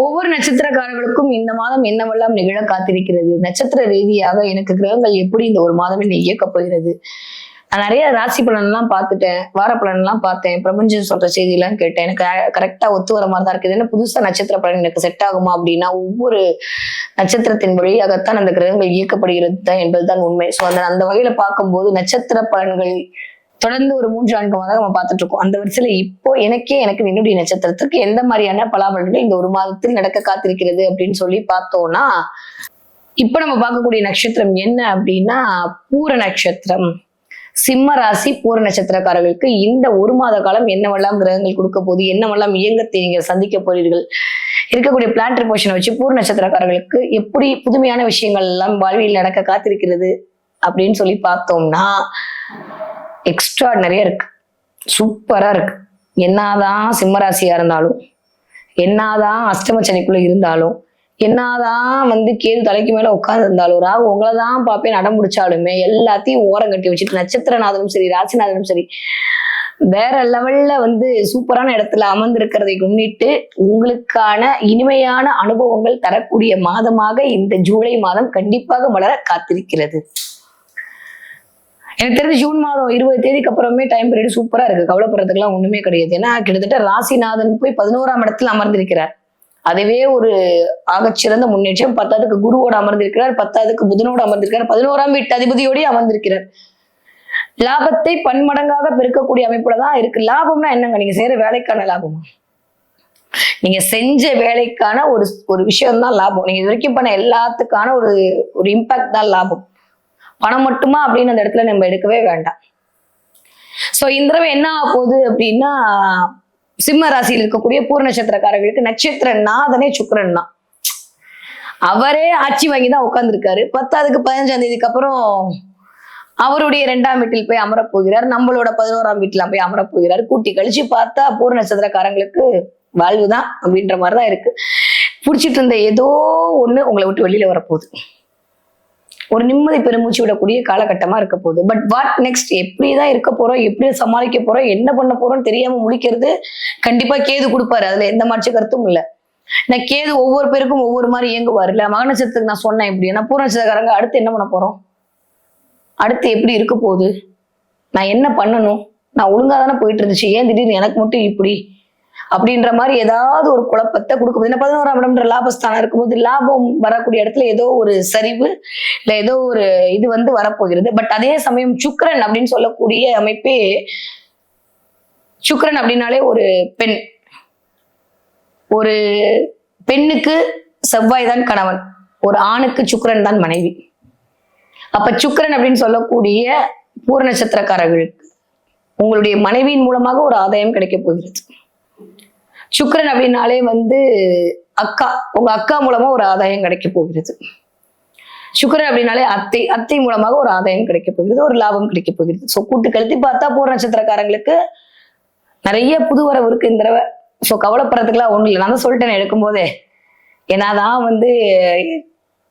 ஒவ்வொரு நட்சத்திரக்காரர்களுக்கும் இந்த மாதம் என்னவெல்லாம் நிகழ காத்திருக்கிறது, நட்சத்திர ரீதியாக எனக்கு கிரகங்கள் எப்படி இந்த ஒரு மாதம் என்னை இயக்கப் போகிறது. நான் நிறைய ராசி பலன் எல்லாம் பார்த்துட்டேன், வார பலன் எல்லாம் பார்த்தேன், பிரபஞ்சம் சொல்ற செய்தி எல்லாம் கேட்டேன். எனக்கு கரெக்டா ஒத்து வர மாதிரி தான் இருக்குது. என்ன புதுசா நட்சத்திர பலன் எனக்கு செட் ஆகுமா அப்படின்னா, ஒவ்வொரு நட்சத்திரத்தின் வழியாகத்தான் அந்த கிரகங்கள் இயக்கப்படுகிறது தான் என்பதுதான் உண்மை. ஸோ அந்த வகையில பார்க்கும்போது நட்சத்திர பலன்கள் தொடர்ந்து ஒரு 3-4 மாதம் நம்ம பார்த்துட்டு இருக்கோம். அந்த வரிசையில இப்போ எனக்கு என்னுடைய நட்சத்திரத்திற்கு எந்த மாதிரியான பலாபலன்கள் இந்த ஒரு மாதத்தில் நடக்க காத்திருக்கிறது அப்படின்னு சொல்லி பார்த்தோம்னா, இப்ப நம்ம பார்க்கக்கூடிய நட்சத்திரம் என்ன அப்படின்னா பூர நட்சத்திரம். சிம்ம ராசி பூர நட்சத்திரக்காரர்களுக்கு இந்த ஒரு மாத காலம் என்னவெல்லாம் கிரகங்கள் கொடுக்க போது, என்னவெல்லாம் இயங்கத்தை நீங்க சந்திக்க போறீர்கள், இருக்கக்கூடிய பிளான்டரி போஷனை வச்சு பூர நட்சத்திரக்காரர்களுக்கு எப்படி புதுமையான விஷயங்கள் எல்லாம் வாழ்வில் நடக்க காத்திருக்கிறது அப்படின்னு சொல்லி பார்த்தோம்னா எக்ஸ்ட்ராடினரியா இருக்கு, சூப்பரா இருக்கு. என்னதான் சிம்மராசியா இருந்தாலும், என்னதான் அஷ்டம சனிக்குள்ள இருந்தாலும், என்னதான் கேது தலைக்கு மேல உட்கார்ந்து இருந்தாலும், ராகு உங்களை தான் பார்ப்பேன் அடம் பிடிச்சாலுமே எல்லாத்தையும் ஓரம் கட்டி வச்சுட்டு நட்சத்திரநாதனும் சரி ராசிநாதனும் சரி வேற லெவல்ல சூப்பரான இடத்துல அமர்ந்திருக்கிறதை முன்னிட்டு உங்களுக்கான இனிமையான அனுபவங்கள் தரக்கூடிய மாதமாக இந்த ஜூலை மாதம் கண்டிப்பாக மலர காத்திருக்கிறது. எனக்கு தெரிஞ்சு ஜூன் மாதம் 20 தேதிக்கு அப்புறமே டைம் பீரியட் சூப்பரா இருக்கு, கவலைப்படுறதுக்குலாம் ஒண்ணுமே கிடையாது. ஏன்னா கிட்டத்தட்ட ராசிநாதன் போய் 11ஆம் இடத்துல அமர்ந்திருக்கிறார். அதுவே ஒரு ஆகச்சிறந்த முன்னேற்றம். 10க்கு குருவோட அமர்ந்திருக்கிறார், 10க்கு புதனோடு அமர்ந்திருக்கிறார், 11ஆம் வீட்டு அதிபதியோடய அமர்ந்திருக்கிறார். லாபத்தை பன்மடங்காக பெருக்கக்கூடிய அமைப்புல தான் இருக்கு. லாபம்னா என்னங்க, நீங்க செய்யற வேலைக்கான லாபம், நீங்க செஞ்ச வேலைக்கான ஒரு விஷயம் தான் லாபம். நீங்க இது வரைக்கும் பண்ண எல்லாத்துக்கான ஒரு இம்பாக்ட் தான் லாபம். பணம் மட்டுமா அப்படின்னு அந்த இடத்துல நம்ம எடுக்கவே வேண்டாம். சோ இந்த தடவை என்ன ஆக போகுது அப்படின்னா, சிம்ம ராசியில் இருக்கக்கூடிய பூர நட்சத்திரக்காரர்களுக்கு நட்சத்திர நாதனே சுக்கிரன் தான். அவரே ஆட்சி வாங்கி தான் உட்கார்ந்துருக்காரு. 10க்கு 15ஆம் தேதிக்கு அப்புறம் அவருடைய 2ஆம் வீட்டில் போய் அமரப் போகிறார், நம்மளோட 11ஆம் வீட்டுல போய் அமரப் போகிறார். கூட்டி கழிச்சு பார்த்தா பூர நட்சத்திரக்காரங்களுக்கு வாழ்வுதான் அப்படின்ற மாதிரிதான் இருக்கு. பிடிச்சிட்டு இருந்த ஏதோ ஒண்ணு உங்களை விட்டு வெளியில வரப்போகுது, ஒரு நிம்மதி பெருமூச்சு விடக்கூடிய காலகட்டமா இருக்க போகுது. பட் வாட் நெக்ஸ்ட், எப்படிதான் இருக்க போறோம், எப்படி சமாளிக்க போறோம், என்ன பண்ண போறோம்னு தெரியாம முழிக்கிறது கண்டிப்பா கேது கொடுப்பாரு. அதுல எந்த மாற்று கருத்தும் இல்லை. நான் கேது ஒவ்வொரு பேருக்கும் ஒவ்வொரு மாதிரி இயங்குவாரு இல்ல. மக நட்சத்திரத்துக்கு நான் சொன்னேன் இப்படி, ஏன்னா பூர நட்சத்திரக்காரங்க அடுத்து என்ன பண்ண போறோம், அடுத்து எப்படி இருக்க போகுது, நான் என்ன பண்ணணும், நான் ஒழுங்கா தானே போயிட்டு இருந்துச்சு, ஏன் திடீர்னு எனக்கு மட்டும் இப்படி அப்படின்ற மாதிரி ஏதாவது ஒரு குழப்பத்தை கொடுக்கும். ஏன்னா 11ஆம் இடம்ன்ற லாபஸ்தானம் இருக்கும்போது லாபம் வரக்கூடிய இடத்துல ஏதோ ஒரு சரிவு இல்ல ஏதோ ஒரு இது வரப்போகிறது. பட் அதே சமயம் சுக்கிரன் அப்படின்னு சொல்லக்கூடிய அமைப்பே, சுக்கிரன் அப்படின்னாலே ஒரு பெண், ஒரு பெண்ணுக்கு செவ்வாய் தான் கணவன், ஒரு ஆணுக்கு சுக்கிரன் தான் மனைவி. அப்ப சுக்கிரன் அப்படின்னு சொல்லக்கூடிய பூர நட்சத்திரக்காரர்களுக்கு உங்களுடைய மனைவியின் மூலமாக ஒரு ஆதாயம் கிடைக்க போகிறது. சுக்கிரன் அப்படின்னாலே அக்கா, உங்க அக்கா மூலமா ஒரு ஆதாயம் கிடைக்க போகிறது. சுக்கிரன் அப்படின்னாலே அத்தை மூலமாக ஒரு ஆதாயம் கிடைக்க போகிறது, ஒரு லாபம் கிடைக்க போகிறது. சோ கூட்டு கழுத்தி பார்த்தா பூர நட்சத்திரக்காரங்களுக்கு நிறைய புது வரவு இருக்கு இந்த தடவை. சோ கவலைப்படுறதுக்குலாம் ஒண்ணும் இல்லை. நான் தான் சொல்லிட்டேன் எடுக்கும் போதே, ஏன்னாதான்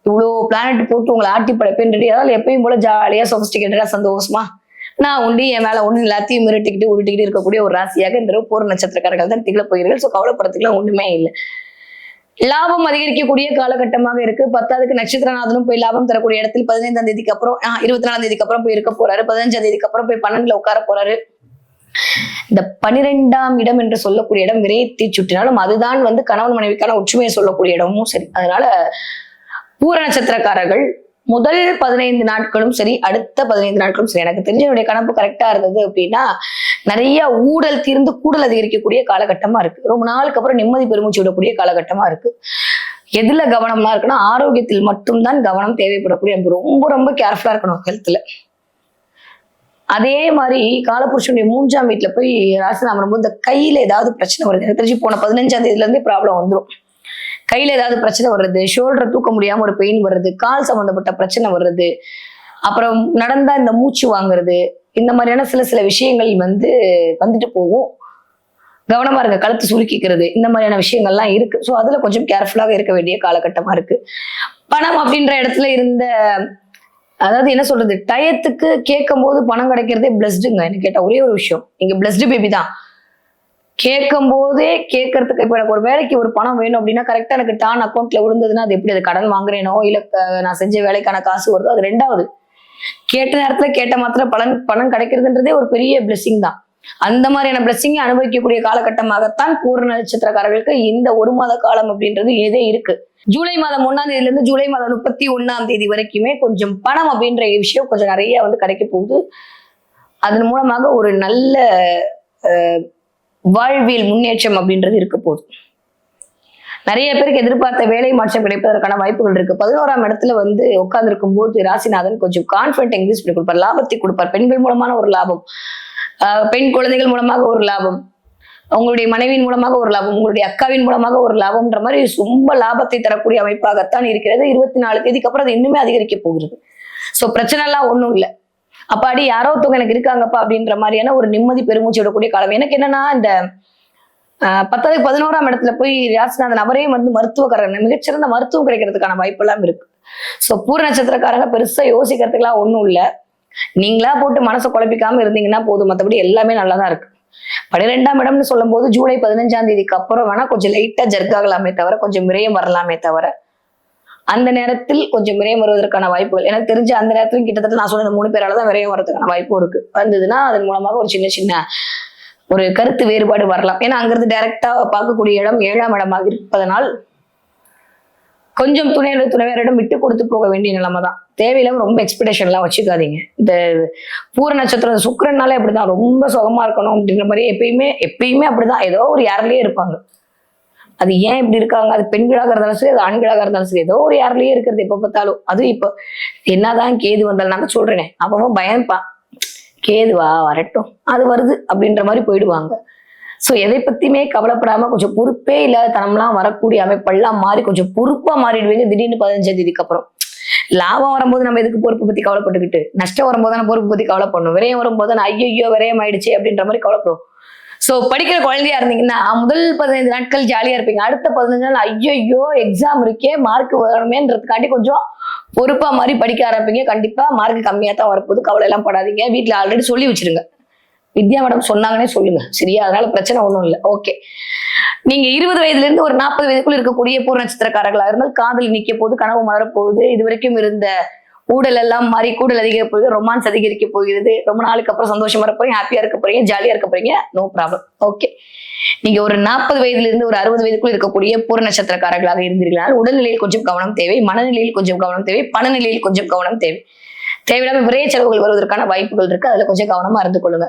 இவ்வளோ பிளானட் போட்டு உங்களை ஆட்டி படைப்பேன். அதனால எப்பயும் போல ஜாலியா சொபிஸ்டிகேட்டடா சந்தோஷமா நான் உண்டு என் மேல ஒண்ணு எல்லாத்தையும் மிரட்டிக்கிட்டு உருட்டிக்கிட்டு இருக்கக்கூடிய ஒரு ராசியாக இந்த பூர நட்சத்திரக்காரர்கள் தான் திகழ போகிறீர்கள். சோ கவலைப்படுறதுக்குலாம் ஒண்ணுமே இல்லை. லாபம் அதிகரிக்கக்கூடிய காலகட்டமாக இருக்கு. 10க்கு நட்சத்திரநாதனும் போய் லாபம் தரக்கூடிய இடத்தில் 15ஆம் தேதிக்கு அப்புறம் 24ஆம் தேதிக்கு அப்புறம் போய் இருக்க போறாரு. 15ஆம் தேதிக்கு அப்புறம் போய் 12ல உட்கார போறாரு. இந்த 12ஆம் இடம் என்று சொல்லக்கூடிய இடம் விரைத்தி சுற்றினாலும் அதுதான் கணவன் மனைவிக்கான ஒற்றுமையை சொல்லக்கூடிய இடமும் சரி. அதனால பூர நட்சத்திரக்காரர்கள் முதல் 15 நாட்களும் சரி, அடுத்த 15 நாட்களும் சரி, எனக்கு தெரிஞ்ச என்னுடைய கணப்பு கரெக்டா இருந்தது அப்படின்னா நிறைய ஊழல் தீர்ந்து கூடல் அதிகரிக்கக்கூடிய காலகட்டமா இருக்கு. ரொம்ப நாளுக்கு அப்புறம் நிம்மதி பெருமூச்சு விடக்கூடிய காலகட்டமா இருக்கு. எதுல கவனம்லாம் இருக்குன்னா ஆரோக்கியத்தில் மட்டும்தான் கவனம் தேவைப்படக்கூடிய, ரொம்ப ரொம்ப கேர்ஃபுல்லா இருக்கணும் ஹெல்த்ல. அதே மாதிரி காலபுருஷனுடைய 3ஆம் வீட்டுல போய் ராசிநாதன் வரும்போது இந்த கையில ஏதாவது பிரச்சனை வருது. எனக்கு தெரிஞ்சு போன 15ஆம் தேதியில இருந்தே ப்ராப்ளம் வந்துடும். கையில ஏதாவது பிரச்சனை வர்றது, ஷோல்டரை தூக்க முடியாம ஒரு பெயின் வர்றது, கால் சம்பந்தப்பட்ட பிரச்சனை வர்றது, அப்புறம் நடந்தா இந்த மூச்சு வாங்குறது, இந்த மாதிரியான சில விஷயங்கள் வந்துட்டு போகும். கவனமா இருக்க, கழுத்து சுருக்கிக்கிறது, இந்த மாதிரியான விஷயங்கள்லாம் இருக்கு. ஸோ அதுல கொஞ்சம் கேர்ஃபுல்லாக இருக்க வேண்டிய காலகட்டமா இருக்கு. பணம் அப்படின்ற இடத்துல இருந்த, அதாவது என்ன சொல்றது, டயத்துக்கு கேட்கும் போது பணம் கிடைக்கிறதே பிளஸ்டுங்க. எனக்கு கேட்ட ஒரே ஒரு விஷயம், நீங்க பிளஸ்டு பேபி தான். கேட்கும் போதே கேட்கறதுக்கு இப்ப எனக்கு ஒரு வேலைக்கு ஒரு பணம் வேணும் அப்படின்னா கரெக்டா எனக்கு டான் அக்கௌண்ட்ல விழுந்ததுன்னா அது எப்படி, அது கடன் வாங்குறேனோ இல்ல நான் செஞ்ச வேலைக்கான காசு வருதோ, அது ரெண்டாவது. கேட்ட நேரத்துல கேட்ட மாத்திரம் பணம் கிடைக்கிறதுன்றதே ஒரு பெரிய பிளெஸிங் தான். அந்த மாதிரியான பிளெஸிங் அனுபவிக்கக்கூடிய காலகட்டமாகத்தான் பூரண நட்சத்திரக்காரர்களுக்கு இந்த ஒரு மாத காலம் அப்படின்றது ஏதே இருக்கு. ஜூலை மாதம் 1ஆம் தேதியில இருந்து ஜூலை மாதம் 31ஆம் தேதி வரைக்குமே கொஞ்சம் பணம் அப்படின்ற விஷயம் கொஞ்சம் நிறைய கிடைக்க போகுது. அதன் மூலமாக ஒரு நல்ல வாழ்வியல் முன்னேற்றம் அப்படின்றது இருக்க போகுது. நிறைய பேருக்கு எதிர்பார்த்த வேலை மாற்றம் கிடைப்பதற்கான வாய்ப்புகள் இருக்கு. 11ஆம் இடத்துல உட்கார்ந்து இருக்கும் போது ராசிநாதன் கொஞ்சம் கான்பிடன்ட் இன்க்ரீஸ் பண்ணி கொடுப்பார், லாபத்தை கொடுப்பார். பெண்கள் மூலமான ஒரு லாபம், பெண் குழந்தைகள் மூலமாக ஒரு லாபம், உங்களுடைய மனைவியின் மூலமாக ஒரு லாபம், உங்களுடைய அக்காவின் மூலமாக ஒரு லாபம்ன்ற மாதிரி ரொம்ப லாபத்தை தரக்கூடிய அமைப்பாகத்தான் இருக்கிறது. 24 தேதிக்கு அப்புறம் அது இன்னுமே அதிகரிக்க போகிறது. சோ பிரச்சனை எல்லாம் ஒண்ணும் இல்லை. அப்பாடி யாரோ ஒருத்தவங்க எனக்கு இருக்காங்கப்பா அப்படின்ற மாதிரியான ஒரு நிம்மதி பெருமூச்சு விடக்கூடிய காலம். எனக்கு என்னன்னா இந்த 10வது 11ஆம் இடத்துல போய் ராசிநாதன் அவரே மருத்துவக்காரன், மிகச்சிறந்த மருத்துவம் கிடைக்கிறதுக்கான வாய்ப்பு எல்லாம் இருக்கு. சோ பூர நட்சத்திரக்காரங்க பெருசா யோசிக்கிறதுக்கெல்லாம் ஒண்ணும் இல்லை. நீங்களா போட்டு மனசை குழப்பிக்காம இருந்தீங்கன்னா போதும், மற்றபடி எல்லாமே நல்லாதான் இருக்கு. 12ஆம் இடம்னு சொல்லும் போது ஜூலை 15ஆம் தேதிக்கு அப்புறம் வேணா கொஞ்சம் லைட்டா ஜர்க் ஆகலாமே தவிர, கொஞ்சம் விரயம் வரலாமே தவிர, அந்த நேரத்தில் கொஞ்சம் விரயம் வருவதற்கான வாய்ப்புகள் எனக்கு தெரிஞ்சு அந்த நேரத்திலும் கிட்டத்தட்ட நான் சொன்ன 3 பேரால தான் விரயம் வரதுக்கான வாய்ப்பும் இருக்கு. வந்ததுன்னா அதன் மூலமாக ஒரு சின்ன சின்ன ஒரு கருத்து வேறுபாடு வரலாம். ஏன்னா அங்கிருந்து டைரக்டா பார்க்கக்கூடிய இடம் 7ஆம் இடமாக இருப்பதனால் கொஞ்சம் துணைவரிடம் விட்டு கொடுத்து போக வேண்டிய நிலைமை தான். தேவையில்லாம ரொம்ப எக்ஸ்பெக்டேஷன் எல்லாம் வச்சுக்காதீங்க. இந்த பூர நட்சத்திரம் சுக்கிரனாலே அப்படிதான், ரொம்ப சுகமா இருக்கணும் அப்படின்ற மாதிரி எப்பயுமே அப்படிதான், ஏதோ ஒரு யாரிலேயே இருப்பாங்க. அது ஏன் இப்படி இருக்காங்க, அது பெண்களாக இருந்தாலும் சரி, அது ஆண்களாக இருந்தாலும் சரி, ஏதோ ஒரு யாரிலேயே இருக்கிறது எப்ப பார்த்தாலும். அதுவும் இப்போ என்னதான் கேது வந்தாலும் நான் சொல்றேனே, அப்போ பயன்பா கேதுவா வரட்டும், அது வருது அப்படின்ற மாதிரி போயிடுவாங்க. சோ எதை பத்தியுமே கவலைப்படாம கொஞ்சம் பொறுப்பே இல்லாத தனம்லாம் வரக்கூடிய அமைப்பெல்லாம் மாறி கொஞ்சம் பொறுப்பா மாறிடுவீங்க. திடீர்னு 15ஆம் தேதிக்கு அப்புறம் லாபம் வரும்போது நம்ம எதுக்கு பொறுப்பு பத்தி கவலைப்பட்டுக்கிட்டு, நஷ்டம் வரும்போது நான் பொறுப்பு பத்தி கவலைப்படணும், விரயம் வரும்போது நான் ஐயோ விரயம் ஆயிடுச்சு அப்படின்ற மாதிரி கவலைப்படும். சோ படிக்கிற குழந்தையா இருந்தீங்கன்னா முதல் 15 நாட்கள் ஜாலியா இருப்பீங்க. அடுத்த 15 நாள் ஐயோ எக்ஸாம் இருக்கே, மார்க் வரணுமேன்றதுக்காண்டி கொஞ்சம் பொறுப்பா மாதிரி படிக்க ஆரம்பிப்பீங்க. கண்டிப்பா மார்க் கம்மியா தான் வரப்போகுது, கவலை எல்லாம் படாதீங்க. வீட்டுல ஆல்ரெடி சொல்லி வச்சிருங்க, வித்யா மேடம் சொன்னாங்கன்னே சொல்லுங்க, சரியா? அதனால பிரச்சனை ஒண்ணும் இல்லை. ஓகே, நீங்க 20 வயதுல இருந்து ஒரு 40 வயதுக்குள்ள இருக்கக்கூடிய பூர நட்சத்திரக்காரர்களா இருந்தால் காதல் நிக்க போகுது, கனவு மலரப்போகுது. இது வரைக்கும் இருந்த ஊடல் எல்லாம் மாறி கூடல் அதிகரிக்க போகுது, ரொமான்ஸ் அதிகரிக்க போகிறது. ரொம்ப நாளுக்கு அப்புறம் சந்தோஷமா இருக்க போறீங்க, ஹாப்பியா இருக்க போறீங்க, ஜாலியா இருக்க போறீங்க, நோ ப்ராப்ளம். ஓகே, நீங்க ஒரு 40 வயதுல இருந்து ஒரு 60 வயதுக்குள்ள இருக்கக்கூடிய பூர நட்சத்திரக்காரர்களாக இருந்தீர்களால் உடல்நிலையில் கொஞ்சம் கவனம் தேவை, மனநிலையில் கொஞ்சம் கவனம் தேவை, பணநிலையில் கொஞ்சம் கவனம் தேவை. தேவையில்லாம விரைய செலவுகள் வருவதற்கான வாய்ப்புகள் இருக்கு, அதுல கொஞ்சம் கவனமா இருந்து கொள்ளுங்க.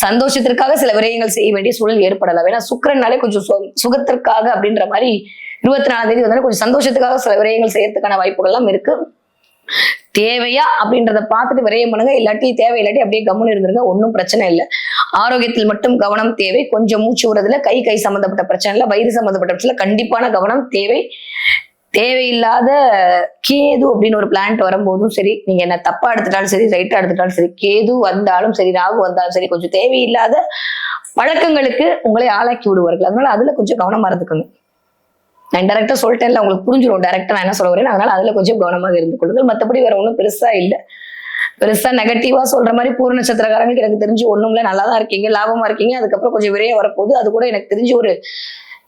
சந்தோஷத்திற்காக சில விரயங்கள் செய்ய வேண்டிய சூழல் ஏற்படலாம். ஏன்னா சுக்கிரனாலே கொஞ்சம் சுகத்திற்காக அப்படின்ற மாதிரி 24ஆம் தேதி வந்தாலும் கொஞ்சம் சந்தோஷத்துக்காக சில விரயங்கள் செய்யறதுக்கான வாய்ப்புகள் எல்லாம் இருக்கு. தேவையா அப்படின்றத பார்த்துட்டு விரயம் பண்ணுங்க, இல்லாட்டி தேவையில்லாட்டி அப்படியே கம்முன்னு இருந்துருங்க, ஒன்றும் பிரச்சனை இல்லை. ஆரோக்கியத்தில் மட்டும் கவனம் தேவை. கொஞ்சம் மூச்சு விடுறதுல கை சம்பந்தப்பட்ட பிரச்சனை இல்லை, வயிறு சம்பந்தப்பட்ட பிரச்சனை கண்டிப்பான கவனம் தேவை. தேவையில்லாத கேது அப்படின்னு ஒரு பிளான்ட் வரும்போதும் சரி, நீங்க என்ன தப்பா எடுத்துட்டாலும் சரி, ரைட்டா எடுத்துட்டாலும் சரி, கேது வந்தாலும் சரி, ராகு வந்தாலும் சரி, கொஞ்சம் தேவையில்லாத பழக்கங்களுக்கு உங்களை ஆளாக்கி விடுவார்கள். அதனால அதுல கொஞ்சம் கவனமா இருந்துக்கோங்க. நான் டைரக்டா சொல்லிட்டேன்ல, உங்களுக்கு புரிஞ்சிடும் டைரக்டா நான் என்ன சொல்ல வரேன். அதனால அதுல கொஞ்சம் கவனமாக இருந்து கொள்ளுங்கள். மற்றபடி வேற ஒன்றும் பெருசா இல்லை. பெருசா நெகட்டிவா சொல்ற மாதிரி பூர நட்சத்திரக்காரங்களுக்கு எனக்கு தெரிஞ்சு ஒண்ணும் இல்லை, நல்லா தான் இருக்கீங்க, லாபமா இருக்கீங்க. அதுக்கப்புறம் கொஞ்சம் விரைய வரப்போகுது. அது கூட எனக்கு தெரிஞ்சு ஒரு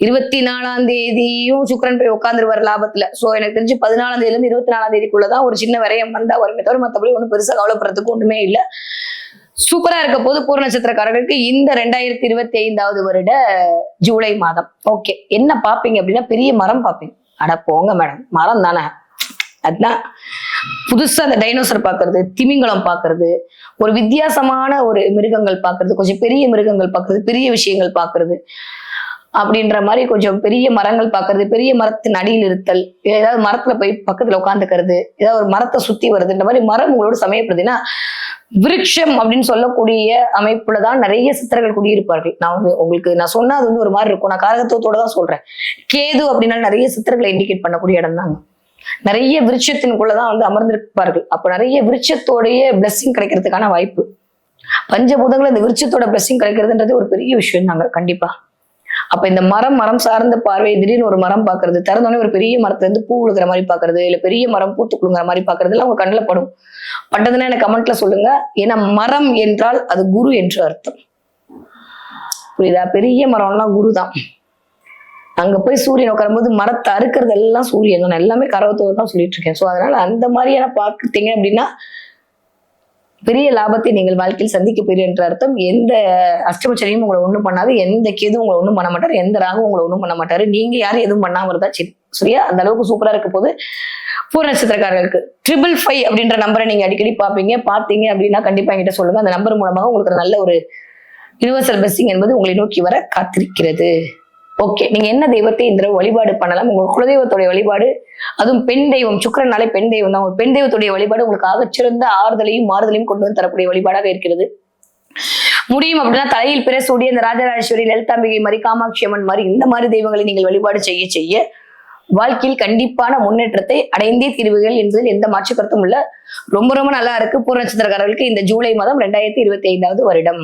24ஆம் தேதியும் சுக்கிரன் போய் உட்காந்துருவார் லாபத்துல. சோ எனக்கு தெரிஞ்சு 14ஆம் தேதியில இருந்து 24ஆம் தேதிக்குள்ளதான் ஒரு சின்ன விரயம் வந்தா வருமே தவிர மற்றபடி ஒன்றும் பெருசா கவலைப்படுறதுக்கு ஒண்ணுமே இல்லை. சூப்பரா இருக்க போது பூர நட்சத்திரக்காரர்களுக்கு இந்த 2025ஆவது வருட ஜூலை மாதம். ஓகே, என்ன பாப்பீங்க அப்படின்னா பெரிய மரம் பாப்பீங்க. அட போங்க மேடம், மரம் தானே. அதுதான் புதுசா அந்த டைனோசர் பாக்குறது, திமிங்கலம் பாக்குறது, ஒரு வித்தியாசமான ஒரு மிருகங்கள் பாக்குறது, கொஞ்சம் பெரிய மிருகங்கள் பாக்குறது, பெரிய விஷயங்கள் பாக்குறது அப்படின்ற மாதிரி கொஞ்சம் பெரிய மரங்கள் பாக்குறது, பெரிய மரத்தின் அடியில் இருத்தல், ஏதாவது மரத்துல போய் பக்கத்துல உட்காந்துக்கிறது, ஏதாவது ஒரு மரத்தை சுத்தி வருதுன்ற மாதிரி மரம் உங்களோட சமயப்படுதுன்னா விருட்சம் அப்படின்னு சொல்லக்கூடிய அமைப்புலதான் நிறைய சித்தர்கள் குடியிருப்பார்கள். உங்களுக்கு நான் சொன்னா அது ஒரு மாதிரி இருக்கும், நான் காரகத்துவத்தோட தான் சொல்றேன். கேது அப்படின்னா நிறைய சித்தர்களை இண்டிகேட் பண்ணக்கூடிய இடம் தாங்க. நிறைய விருட்சத்தினுக்குள்ளதான் அமர்ந்திருப்பார்கள். அப்ப நிறைய விருட்சத்தோடைய பிளெஸிங் கிடைக்கிறதுக்கான வாய்ப்பு. பஞ்சபூதங்கள் இந்த விருட்சத்தோட பிளெஸிங் கிடைக்கிறதுன்றது ஒரு பெரிய விஷயம் தாங்க கண்டிப்பா. அப்ப இந்த மரம் சார்ந்த பார்வை, திடீர்னு ஒரு மரம் பாக்குறது, திறந்தோடனே ஒரு பெரிய மரத்துல இருந்து பூ விழுகிற மாதிரி பாக்குறது, இல்ல பெரிய மரம் பூத்து குழுங்குற மாதிரி பாக்குறது எல்லாம் உங்க கண்ணுல படும். பட்டதுன்னா எனக்கு கமெண்ட்ல சொல்லுங்க. ஏன்னா மரம் என்றால் அது குரு என்று அர்த்தம். புரியுதா? பெரிய மரம்லாம் குரு தான். அங்க போய் சூரியன் உட்காரும்போது மரத்தை அறுக்கிறது எல்லாம் சூரியன் தான். எல்லாமே கரவத்தோடு தான் சொல்லிட்டு இருக்கேன். ஸோ அதனால அந்த மாதிரியான பார்த்துட்டீங்க அப்படின்னா பெரிய லாபத்தை நீங்கள் வாழ்க்கையில் சந்திக்க போறீங்க என்ற அர்த்தம். எந்த அஷ்டமச்சரியும் உங்களை ஒண்ணும் பண்ணாது, எந்த கேதும் உங்களை ஒண்ணும் பண்ண மாட்டாரு, எந்த ராகும் உங்களை ஒண்ணும் பண்ண மாட்டாரு. நீங்க யாரும் எதுவும் பண்ணாம இருந்தா சரி, சரியா? அந்த அளவுக்கு சூப்பரா இருக்க போது பூர நட்சத்திரக்காரர்களுக்கு 555 அப்படின்ற நம்பரை நீங்க அடிக்கடி பார்த்தீங்க அப்படின்னா கண்டிப்பா என்கிட்ட சொல்லுங்க. அந்த நம்பர் மூலமாக உங்களுக்கு நல்ல ஒரு யுனிவர்சல் பிளெஸிங் என்பது உங்களை நோக்கி வர காத்திருக்கிறது. ஓகே, நீங்க என்ன தெய்வத்தை இந்த வழிபாடு பண்ணலாம்? உங்க குலதெய்வத்துடைய வழிபாடு, அதுவும் பெண் தெய்வம், சுக்கிரனாலே பெண் தெய்வம் தான். ஒரு பெண் தெய்வத்துடைய வழிபாடு உங்களுக்கு ஆகச்சிறந்த ஆறுதலையும் மாறுதலையும் கொண்டு வந்து தரக்கூடிய வழிபாடாக இருக்கிறது. முடியும் அப்படின்னா தலையில் பிரசூடிய இந்த ராஜராஜேஸ்வரி, லலிதாம்பிகை மாதிரி, காமாட்சி அம்மன் மாதிரி இந்த மாதிரி தெய்வங்களை நீங்கள் வழிபாடு செய்ய செய்ய வாழ்க்கையில் கண்டிப்பான முன்னேற்றத்தை அடைந்தே தீர்வுகள் என்பதில் எந்த மாற்று கருத்தும் இல்ல. ரொம்ப ரொம்ப நல்லா இருக்கு பூர நட்சத்திரக்காரர்களுக்கு இந்த ஜூலை மாதம் 2025 வருடம்.